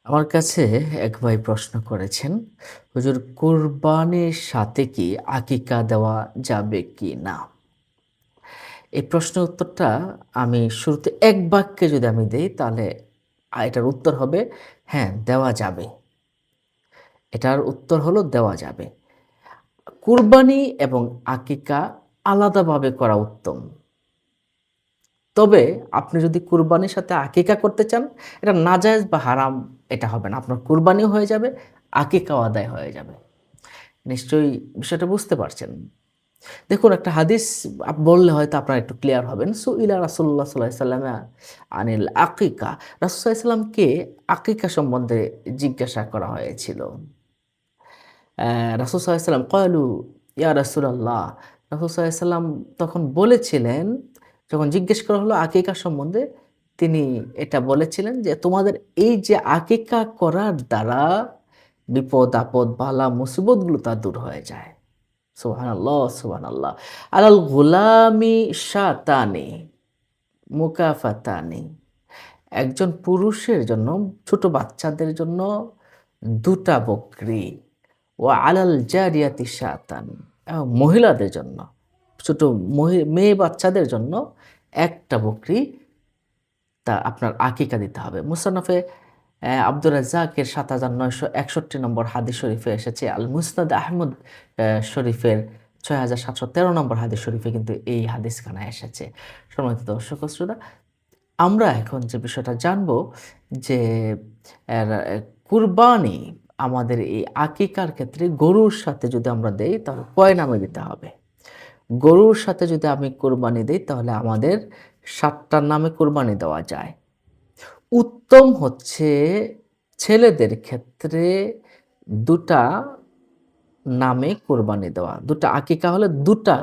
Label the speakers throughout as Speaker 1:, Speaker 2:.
Speaker 1: আমার কাছে এক ভাই প্রশ্ন করেছেন, হুজুর কুরবানির সাথে কি আকিকা দেওয়া যাবে কি না? এই প্রশ্নের উত্তরটা আমি শুরুতে এক বাক্যে যদি আমি দেই তাহলে এটার উত্তর হবে হ্যাঁ, দেওয়া যাবে। এটার উত্তর হলো দেওয়া যাবে। কুরবানি এবং আকিকা আলাদাভাবে করা উত্তম। তবে আপনি যদি কুরবানির সাথে আকিকা করতে চান, এটা নাজায়েজ বা হারাম এটা হবে না। আপনার কুরবানিও হয়ে যাবে, আকিকাও আদায় হয়ে যাবে। নিশ্চয়ই বিষয়টা বুঝতে পারছেন। দেখুন একটা হাদিস বললে হয়তো আপনারা একটু ক্লিয়ার হবেন। সুইলা রাসূলুল্লাহ সাল্লাল্লাহু আলাইহি ওয়াসাল্লাম আনিল আকিকা। রাসূল সাল্লাল্লাহু আলাইহি ওয়াসাল্লামকে আকিকা সম্বন্ধে জিজ্ঞাসা করা হয়েছিল। রাসূল সাল্লাল্লাহু আলাইহি ওয়াসাল্লাম ক্বালু ইয়া রাসূলাল্লাহ। রাসূল সাল্লাল্লাহু আলাইহি ওয়াসাল্লাম তখন বলেছিলেন, যখন জিজ্ঞেস করা হলো আকিকা সম্বন্ধে, তিনি এটা বলেছিলেন যে, "তোমাদের এই যে আকিকা করার দ্বারা বিপদ-আপদ, বালা মুসিবতগুলো তা দূর হয়ে যায়।" সুবহানাল্লাহ, সুবহানাল্লাহ। আলাল গুলামি শাতানি মুকাফাতানি। একজন পুরুষের জন্য, ছোট বাচ্চাদের জন্য ২ টা বকরি। ওয়া আলাল জারিয়াতি শাতান। এবং মহিলাদের জন্য, ছোট মেয়ে বাচ্চাদের জন্য ১ টা বকরি আপনার আকিকা দিতে হবে। মুসান্নাফে আব্দুর রাজ্জাকের ৭৯৬১ নম্বর হাদিস শরীফে এসেছে। আল মুসনাদ আহমদ শরীফের ৬৭১৩ নম্বর হাদিস শরীফে কিন্তু এই হাদিসখানা এসেছে। সম্মানিত দর্শক ও শ্রোতা, আমরা এখন যে বিষয়টা জানব যে এর কুরবানি আমাদের এই আকিকার ক্ষেত্রে গরুর সাথে যদি আমরা দেই তাহলে কয় নামে দিতে হবে? গরুর সাথে যদি আমি কোরবানি দেই তাহলে আমাদের ৭ টার নামে কোরবানি দেওয়া যায়। উত্তম হচ্ছে ছেলেদের ক্ষেত্রে ২ টা নামে কোরবানি দেওয়া। ২ টা আকিকা হলে ২ টা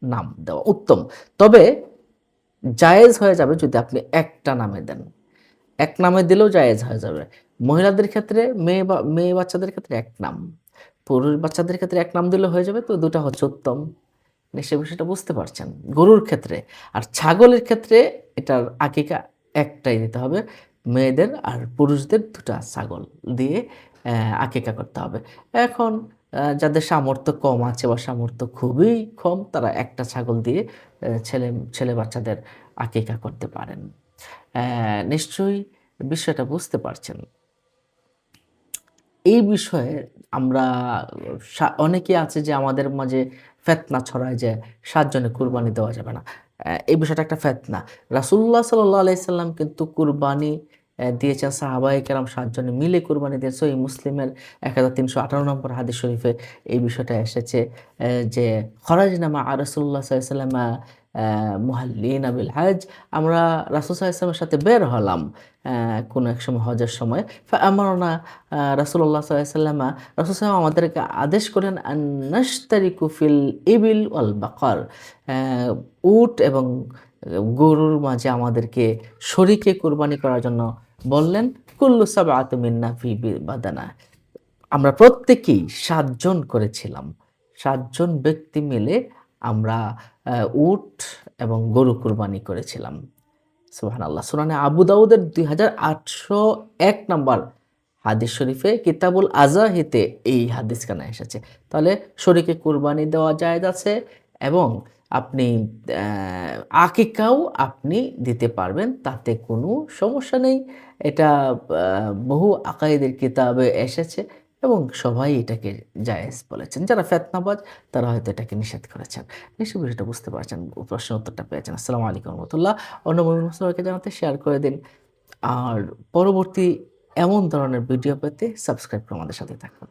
Speaker 1: নাম দেওয়া উত্তম। তবে জায়েজ হয়ে যাবে যদি আপনি ১ টা নামে দেন। ১ নামে দিলেও জায়েজ হয়ে যাবে। মহিলাদের ক্ষেত্রে মেয়ে বাচ্চাদের ক্ষেত্রে ১ নাম। পুরুষ বাচ্চাদের ক্ষেত্রে ১ নাম দিলে হয়ে যাবে, তো ২ টা হচ্ছে উত্তম। নিশ্চয়ই বিষয়টা বুঝতে পারছেন। গরুর ক্ষেত্রে। আর ছাগলের ক্ষেত্রে এটার আকিকা একটাই দিতে হবে। মেয়েদের আর পুরুষদের ২ টা ছাগল দিয়ে আকিকা করতে হবে। এখন যাদের সামর্থ্য কম আছে বা সামর্থ্য খুবই কম তারা ১ টা ছাগল দিয়ে ছেলে বাচ্চাদের আকিকা করতে পারেন। নিশ্চয়ই বিষয়টা বুঝতে পারছেন। এই বিষয়ে আমরা অনেকেই আছে যে আমাদের মাঝে ফেতনা ছড়ায় যে ৭ জনে কুরবানি দেওয়া যাবে না। এই বিষয়টা একটা ফেতনা। রাসূলুল্লাহ সাল্লাল্লাহু আলাইহি সাল্লাম কিন্তু কুরবানি দিয়েছেন সাহাবায়ে কেরাম ৭ জনে মিলে কুরবানি দিয়ে সহিহ মুসলিমের ১৩৫৮ নম্বর হাদিস শরীফে এই বিষয়টা এসেছে যে খরাজনা মা রাসূলুল্লাহ সাল্লাল্লাহু আলাইহি ওয়াসাল্লাম মুহাল্লিনা বিল হজ। আমরা রাসূল সাল্লাল্লাহু আলাইহি ওয়াসাল্লামের সাথে বের হলাম কোনো এক সময় হজের সময়। আমারনা রাসূলুল্লাহ সাল্লাল্লাহু আলাইহি ওয়াসাল্লাম রাসূল সাল্লাল্লাহু আমাদেরকে আদেশ করেন আন নাশতারিকু ফিল ইবিল ওয়াল বাকার। উট এবং গরুর মাঝে আমাদেরকে শরীকে কুরবানি করার জন্য বললেন, কুল্লু সাবআতু মিন্না ফি বাদানা। আমরা প্রত্যেকেই ৭ জন করেছিলাম। ৭ জন ব্যক্তি মিলে আমরা উট এবং গরু কুরবানি করেছিলাম। সুবহানাল্লাহ। সুনানে আবু দাউদের ২৮০১ নাম্বার হাদিস শরীফে কিতাবুল আযাহিতে এই হাদিসখানা এসেছে। তাহলে শরীকে কুরবানি দেওয়া জায়েজ আছে এবং আপনি আকিকাও আপনি দিতে পারবেন। তাতে কোনো সমস্যা নেই। এটা বহু আকাইদের কিতাবে এসেছে এবং সবাই এটাকে জায়েজ বলেছেন। যারা ফেতনাবাজ তারা হয়তো এটাকে নিষেধ করেছেন। নিশ্চয়ই বিষয়টা বুঝতে পারছেন। প্রশ্নের উত্তরটা পেয়েছেন। আসসালামু আলাইকুম ওয়া রাহমাতুল্লাহ। অন্য মুমিন সবাইকে জানাতে শেয়ার করে দিন। আর পরবর্তী এমন ধরনের ভিডিও পেতে সাবস্ক্রাইব করে আমাদের সাথে থাকুন।